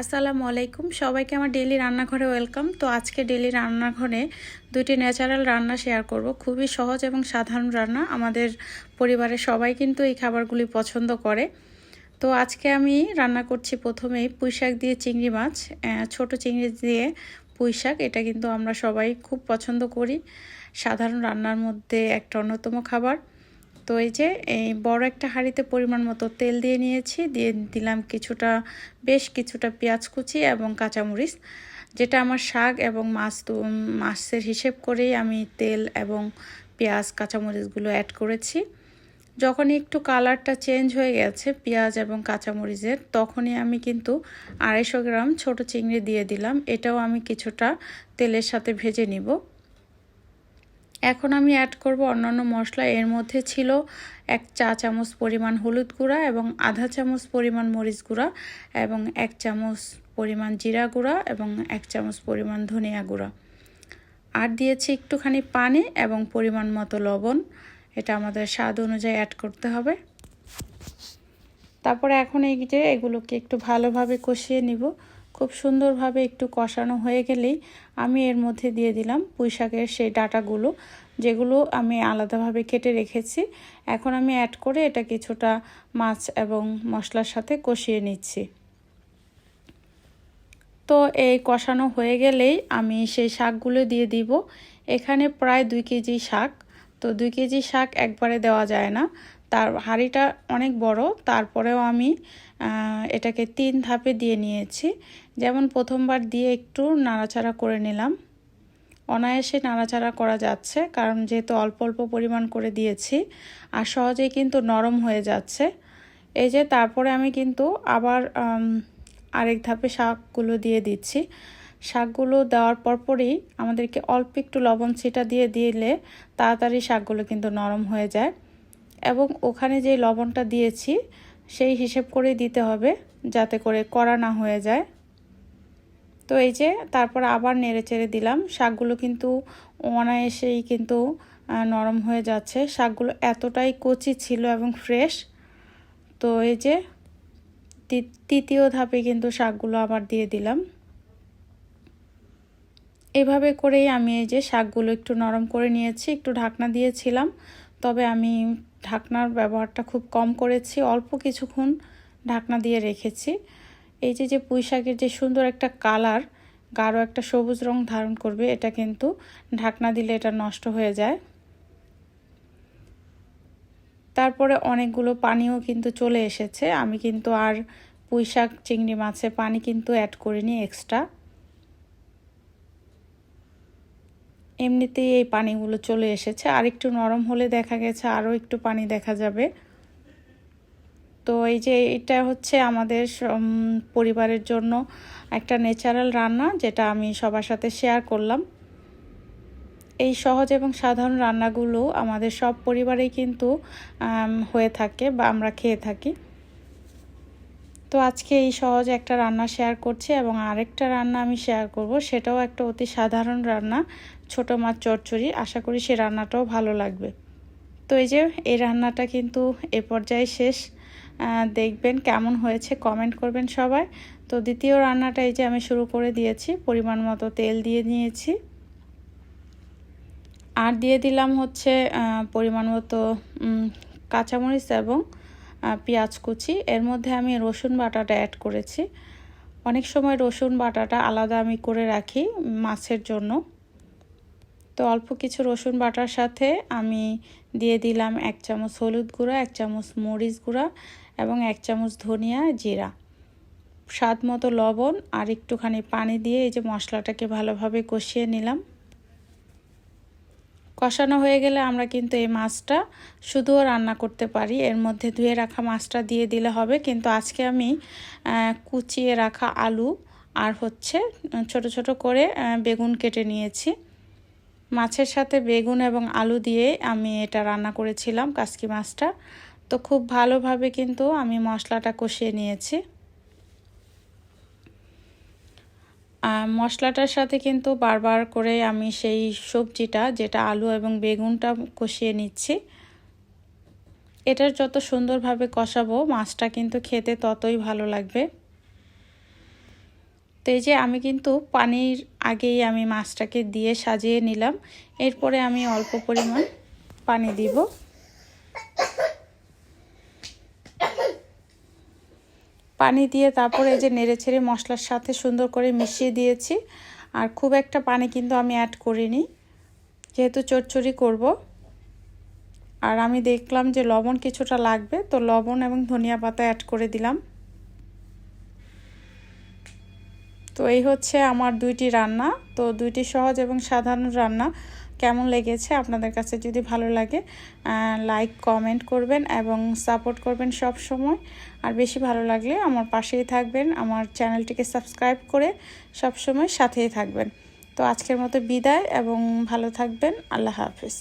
আসসালামু আলাইকুম সবাইকে আমার ডেইলি রান্নাঘরে ওয়েলকাম। তো আজকে ডেইলি রান্নাঘরে দুটি ন্যাচারাল রান্না শেয়ার করব। খুবই সহজ এবং সাধারণ রান্না, আমাদের পরিবারের সবাই কিন্তু এই খাবারগুলি পছন্দ করে। তো আজকে আমি রান্না করছি প্রথমেই পুঁইশাক দিয়ে চিংড়ি মাছ, ছোট চিংড়ি দিয়ে পুঁইশাক। এটা কিন্তু আমরা সবাই খুব পছন্দ করি, সাধারণ রান্নার মধ্যে একটা অন্যতম খাবার। তো এই যে এই বড় একটা হাঁড়িতে পরিমাণ মতো তেল দিয়ে নিয়েছি, দিয়ে দিলাম বেশ কিছুটা পেঁয়াজ কুচি এবং কাঁচামরিচ। যেটা আমার শাক এবং মাছের হিসেব করেই আমি তেল এবং পেঁয়াজ কাঁচামরিচগুলো অ্যাড করেছি। যখনই একটু কালারটা চেঞ্জ হয়ে গেছে পেঁয়াজ এবং কাঁচামরিচের, তখনই আমি কিন্তু 250 গ্রাম ছোট চিংড়ি দিয়ে দিলাম। এটাও আমি কিছুটা তেলের সাথে ভেজে নিব। এখন আমি অ্যাড করব অন্যান্য মশলা। এর মধ্যে ছিল 1 চা চামচ পরিমাণ হলুদ গুঁড়া এবং আধা চামচ পরিমাণ মরিচ গুঁড়া এবং 1 চামচ পরিমাণ জিরা গুঁড়া এবং 1 চামচ পরিমাণ ধনিয়া গুঁড়া। আর দিয়েছি একটুখানি পানি এবং পরিমাণ মতো লবণ। এটা আমাদের স্বাদ অনুযায়ী অ্যাড করতে হবে। তারপরে এখন এই যে এগুলোকে একটু ভালোভাবে কষিয়ে নিব। খুব সুন্দরভাবে একটু কষানো হয়ে গেলেই আমি এর মধ্যে দিয়ে দিলাম পুঁইশাকের সেই ডাঁটাগুলো, যেগুলো আমি আলাদাভাবে কেটে রেখেছি। এখন আমি অ্যাড করে এটা কিছুটা মাছ এবং মশলার সাথে কষিয়ে নিচ্ছি। তো এই কষানো হয়ে গেলেই আমি সেই শাকগুলো দিয়ে দিব। এখানে প্রায় 2 কেজি শাক। তো 2 কেজি শাক একবারে দেওয়া যায় না, তার হাঁড়িটা অনেক বড়। তারপরেও আমি এটাকে 3 ধাপে দিয়ে নিয়েছি। যেমন প্রথমবার দিয়ে একটু নাড়াচাড়া করে নিলাম। অনায়াসে নাড়াচাড়া করা যাচ্ছে, কারণ যেহেতু অল্প অল্প পরিমাণ করে দিয়েছি আর সহজেই কিন্তু নরম হয়ে যাচ্ছে। এই যে তারপরে আমি কিন্তু আবার আরেক ধাপে শাকগুলো দিয়ে দিচ্ছি। শাকগুলো দেওয়ার পরপরই আমাদেরকে অল্প একটু লবণ ছিটা দিয়ে দিলে তাড়াতাড়ি শাকগুলো কিন্তু নরম হয়ে যায়। এবং ওখানে যে লবণটা দিয়েছি সেই হিসেব করেই দিতে হবে, যাতে করে কড়া না হয়ে যায়। তো এই যে তারপর আবার নেড়ে চেড়ে দিলাম। শাকগুলো কিন্তু অনায়াসেই কিন্তু নরম হয়ে যাচ্ছে। শাকগুলো এতটাই কচি ছিল এবং ফ্রেশ। তো এই যে তৃতীয় ধাপে কিন্তু শাকগুলো আবার দিয়ে দিলাম। এভাবে করেই আমি এই যে শাকগুলো একটু নরম করে নিয়েছি। একটু ঢাকনা দিয়েছিলাম, তবে আমি ঢাকনার ব্যবহারটা খুব কম করেছি, অল্প কিছুক্ষণ ঢাকনা দিয়ে রেখেছি। এই যে পুঁই শাকের যে সুন্দর একটা কালার, গাঢ় একটা সবুজ রং ধারণ করবে, এটা কিন্তু ঢাকনা দিলে এটা নষ্ট হয়ে যায়। তারপরে অনেকগুলো পানিও কিন্তু চলে এসেছে। আমি কিন্তু আর পুঁই শাক চিংড়ি মাছে পানি কিন্তু অ্যাড করিনি এক্সট্রা, এমনিতেই এই পানিগুলো চলে এসেছে। আর একটু নরম হলে দেখা গেছে আরও একটু পানি দেখা যাবে। তো এই যে এটা হচ্ছে আমাদের পরিবারের জন্য একটা ন্যাচারাল রান্না, যেটা আমি সবার সাথে শেয়ার করলাম। এই সহজ এবং সাধারণ রান্নাগুলো আমাদের সব পরিবারেই কিন্তু হয়ে থাকে বা আমরা খেয়ে থাকি। তো আজকে এই সহজ একটা রান্না শেয়ার করছি এবং আরেকটা রান্না আমি শেয়ার করব, সেটাও একটা অতি সাধারণ রান্না, ছোট মাছ চচ্চড়ি। আশা করি সেই রান্নাটাও ভালো লাগবে। তো এই যে এই রান্নাটা কিন্তু এ পর্যায়ে শেষ। দেখবেন কেমন হয়েছে, কমেন্ট করবেন সবাই। তো দ্বিতীয় রান্নাটা এই যে আমি শুরু করে দিয়েছি। পরিমাণ মতো তেল দিয়ে নিয়েছি, আর দিয়ে দিলাম হচ্ছে পরিমাণ মতো কাঁচামরিচ এবং পেঁয়াজ কুচি। এর মধ্যে আমি রসুন বাটাটা অ্যাড করেছি। অনেক সময় রসুন বাটাটা আলাদা আমি করে রাখি মাছের জন্য। তো অল্প কিছু রসুন বাটার সাথে আমি দিয়ে দিলাম 1 চামচ হলুদ গুঁড়া, 1 চামচ মরিচ গুঁড়া এবং 1 চামচ ধনিয়া জিরা, স্বাদ মতো লবণ আর একটুখানি পানি দিয়ে এই যে মশলাটাকে ভালোভাবে কষিয়ে নিলাম। কষানো হয়ে গেলে আমরা কিন্তু এই মাছটা শুধুও রান্না করতে পারি, এর মধ্যে ধুয়ে রাখা মাছটা দিয়ে দিলে হবে। কিন্তু আজকে আমি কুচিয়ে রাখা আলু আর হচ্ছে ছোট ছোট করে বেগুন কেটে নিয়েছি। মাছের সাথে বেগুন এবং আলু দিয়ে আমি এটা রান্না করেছিলাম কাসকি মাছটা। তো খুব ভালোভাবে কিন্তু আমি মশলাটা কষিয়ে নিয়েছি। মশলাটার সাথে কিন্তু বারবার করে আমি সেই সবজিটা, যেটা আলু এবং বেগুনটা, কষিয়ে নিচ্ছি। এটার যত সুন্দরভাবে কষাবো মাছটা কিন্তু খেতে ততই ভালো লাগবে। তো এই যে আমি কিন্তু পানির আগেই আমি মাছটাকে দিয়ে সাজিয়ে নিলাম। এরপরে আমি অল্প পরিমাণ পানি দিব। পানি দিয়ে তারপরে এই যে নেড়েচেড়ে মশলার সাথে সুন্দর করে মিশিয়ে দিয়েছি। আর খুব একটা পানি কিন্তু আমি অ্যাড করিনি, যেহেতু চচ্চড়ি করব। আর আমি দেখলাম যে লবণ কিছুটা লাগবে, তো লবণ এবং ধনিয়া পাতা অ্যাড করে দিলাম। তো এই হচ্ছে আমার দুইটি রান্না। তো দুইটি সহজ এবং সাধারণ রান্না কেমন লেগেছে আপনাদের কাছে? যদি ভালো লাগে লাইক কমেন্ট করবেন এবং সাপোর্ট করবেন সব সময়। আর বেশি ভালো লাগলে আমার পাশেই থাকবেন, আমার চ্যানেলটিকে সাবস্ক্রাইব করে সব সময় সাথেই থাকবেন। তো আজকের মতো বিদায় এবং ভালো থাকবেন। আল্লাহ হাফেজ।